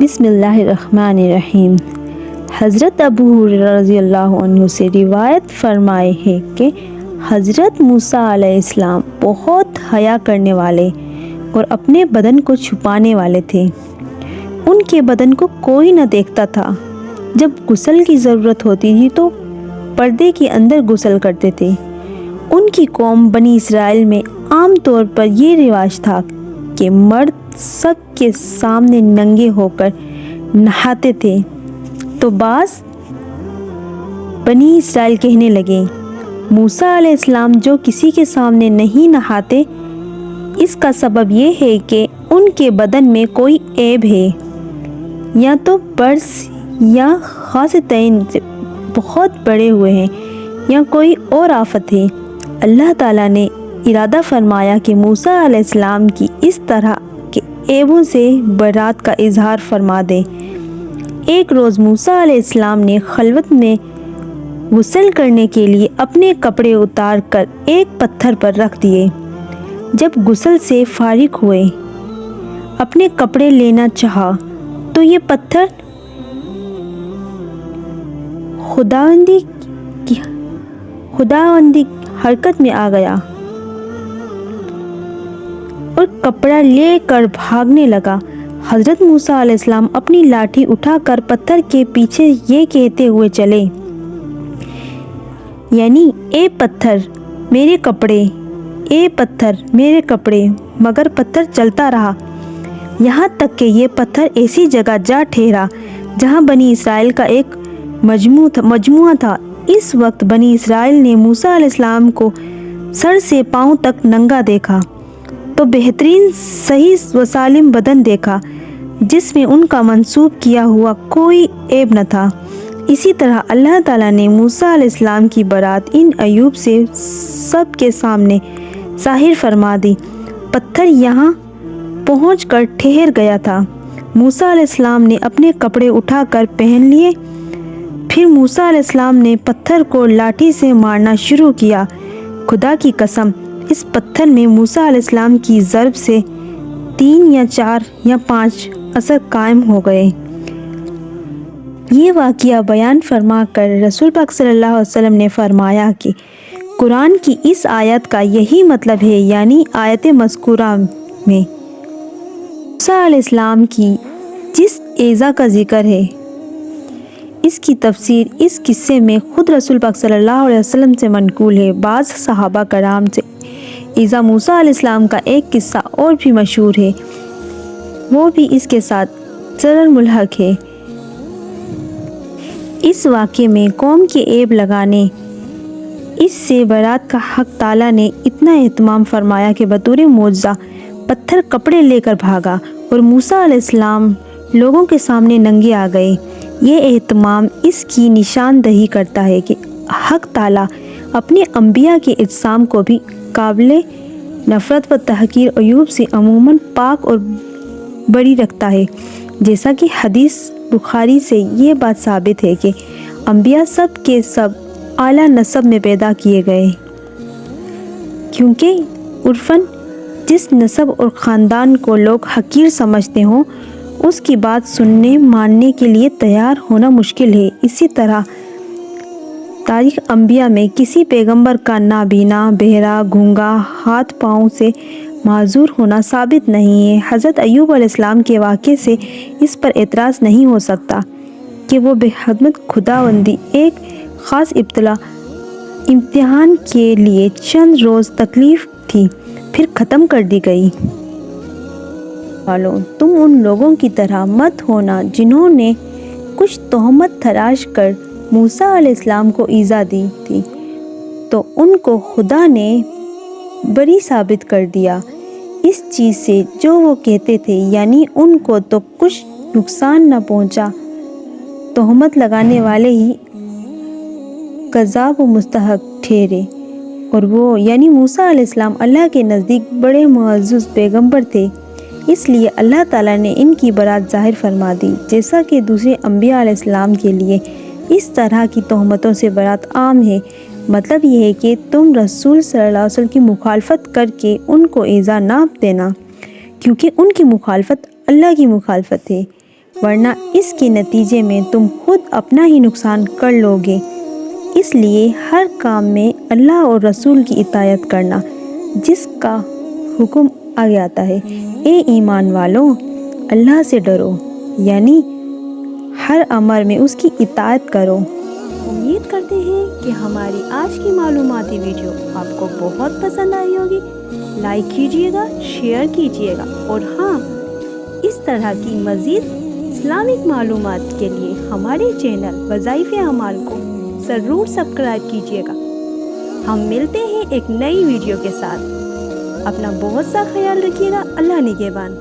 بسم اللہ الرحمن الرحیم۔ حضرت ابو ہریرہ رضی اللہ عنہ سے روایت فرمائے ہے کہ حضرت موسیٰ علیہ السلام بہت حیا کرنے والے اور اپنے بدن کو چھپانے والے تھے۔ ان کے بدن کو کوئی نہ دیکھتا تھا۔ جب غسل کی ضرورت ہوتی تھی تو پردے کے اندر غسل کرتے تھے۔ ان کی قوم بنی اسرائیل میں عام طور پر یہ رواج تھا کہ مرد سب کے سامنے ننگے ہو کر نہاتے تھے، تو بعض بنی اسرائیل کہنے لگے، موسیٰ علیہ السلام جو کسی کے سامنے نہیں نہاتے، اس کا سبب یہ ہے کہ ان کے بدن میں کوئی عیب ہے، یا تو برص یا خاصیتین سے بہت بڑے ہوئے ہیں، یا کوئی اور آفت ہے۔ اللہ تعالیٰ نے ارادہ فرمایا کہ موسیٰ علیہ السلام کی اس طرح کے عیبوں سے برات کا اظہار فرما دے۔ ایک روز موسیٰ علیہ السلام نے خلوت میں غسل کرنے کے لیے اپنے کپڑے اتار کر ایک پتھر پر رکھ دیے۔ جب غسل سے فارغ ہوئے، اپنے کپڑے لینا چاہا تو یہ پتھر خداوندی حرکت میں آ گیا اور کپڑا لے کر بھاگنے لگا۔ حضرت موسیٰ علیہ السلام اپنی لاٹھی اٹھا کر پتھر کے پیچھے یہ کہتے ہوئے چلے، یعنی اے پتھر میرے کپڑے، اے پتھر میرے کپڑے، مگر پتھر چلتا رہا، یہاں تک کہ یہ پتھر ایسی جگہ جا ٹھہرا جہاں بنی اسرائیل کا ایک مجموعہ تھا۔ اس وقت بنی اسرائیل نے موسیٰ علیہ السلام کو سر سے پاؤں تک ننگا دیکھا، تو بہترین صحیح و سالم بدن دیکھا جس میں ان کا منسوب کیا ہوا کوئی عیب نہ تھا۔ اسی طرح اللہ تعالیٰ نے موسیٰ علیہ السلام کی برات ان عیوب سے سب کے سامنے ظاہر فرما دی۔ پتھر یہاں پہنچ کر ٹھہر گیا تھا۔ موسیٰ علیہ السلام نے اپنے کپڑے اٹھا کر پہن لیے۔ پھر موسیٰ علیہ السلام نے پتھر کو لاٹھی سے مارنا شروع کیا۔ خدا کی قسم، اس پتھر میں موسیٰ علیہ السلام کی ضرب سے 3 یا 4 یا 5 اثر قائم ہو گئے۔ یہ واقعہ بیان فرما کر رسول پاک صلی اللہ علیہ وسلم نے فرمایا کہ قرآن کی اس آیت کا یہی مطلب ہے، یعنی آیت مذکورہ میں موسیٰ علیہ السلام کی جس ایذا کا ذکر ہے، اس کی تفسیر اس قصے میں خود رسول پاک صلی اللہ علیہ وسلم سے منقول ہے۔ بعض صحابہ کرام سے ایذا موسیٰ علیہ السلام کا ایک قصہ اور بھی مشہور ہے، وہ بھی اس کے ساتھ ضرر ملحق ہے۔ اس واقعے میں قوم کے عیب لگانے اس سے برات کا حق تعالیٰ نے اتنا اہتمام فرمایا کہ بطور معجزہ پتھر کپڑے لے کر بھاگا اور موسیٰ علیہ السلام لوگوں کے سامنے ننگے آ گئے۔ یہ اہتمام اس کی نشاندہی کرتا ہے کہ حق تعالیٰ اپنے انبیاء کے اجسام کو بھی قابل نفرت و تحقیر عیوب سے عموماً پاک اور بری رکھتا ہے، جیسا کہ حدیث بخاری سے یہ بات ثابت ہے کہ انبیاء سب کے سب اعلیٰ نسب میں پیدا کیے گئے، کیونکہ عرفاً جس نسب اور خاندان کو لوگ حقیر سمجھتے ہوں، اس کی بات سننے ماننے کے لیے تیار ہونا مشکل ہے۔ اسی طرح تاریخ انبیاء میں کسی پیغمبر کا نابینا، بہرا، گونگا، ہاتھ پاؤں سے معذور ہونا ثابت نہیں ہے۔ حضرت ایوب علیہ السلام کے واقعے سے اس پر اعتراض نہیں ہو سکتا کہ وہ بحکمت خداوندی ایک خاص امتحان کے لیے چند روز تکلیف تھی، پھر ختم کر دی گئی۔ تم ان لوگوں کی طرح مت ہونا جنہوں نے کچھ تہمت تراش کر موسیٰ علیہ السلام کو ایذا دی تھی، تو ان کو خدا نے بری ثابت کر دیا اس چیز سے جو وہ کہتے تھے، یعنی ان کو تو کچھ نقصان نہ پہنچا، تہمت لگانے والے ہی کذاب و مستحق ٹھہرے، اور وہ یعنی موسیٰ علیہ السلام اللہ کے نزدیک بڑے معزز پیغمبر تھے، اس لیے اللہ تعالیٰ نے ان کی برات ظاہر فرما دی، جیسا کہ دوسرے انبیاء علیہ السلام کے لیے اس طرح کی تہمتوں سے برات عام ہے۔ مطلب یہ ہے کہ تم رسول صلی اللہ علیہ وسلم کی مخالفت کر کے ان کو ایذا نہ دینا، کیونکہ ان کی مخالفت اللہ کی مخالفت ہے۔ ورنہ اس کے نتیجے میں تم خود اپنا ہی نقصان کر لو گے۔ اس لیے ہر کام میں اللہ اور رسول کی اطاعت کرنا، جس کا حکم آگے آتا ہے، اے ایمان والوں، اللہ سے ڈرو، یعنی ہر امر میں اس کی اطاعت کرو۔ امید کرتے ہیں کہ ہماری آج کی معلوماتی ویڈیو آپ کو بہت پسند آئی ہوگی۔ لائک کیجیے گا، شیئر کیجیے گا، اور ہاں، اس طرح کی مزید اسلامک معلومات کے لیے ہمارے چینل وظائف اعمال کو ضرور سبسکرائب کیجیے گا۔ ہم ملتے ہیں ایک نئی ویڈیو کے ساتھ۔ اپنا بہت سا خیال رکھیے گا۔ اللہ نگہبان۔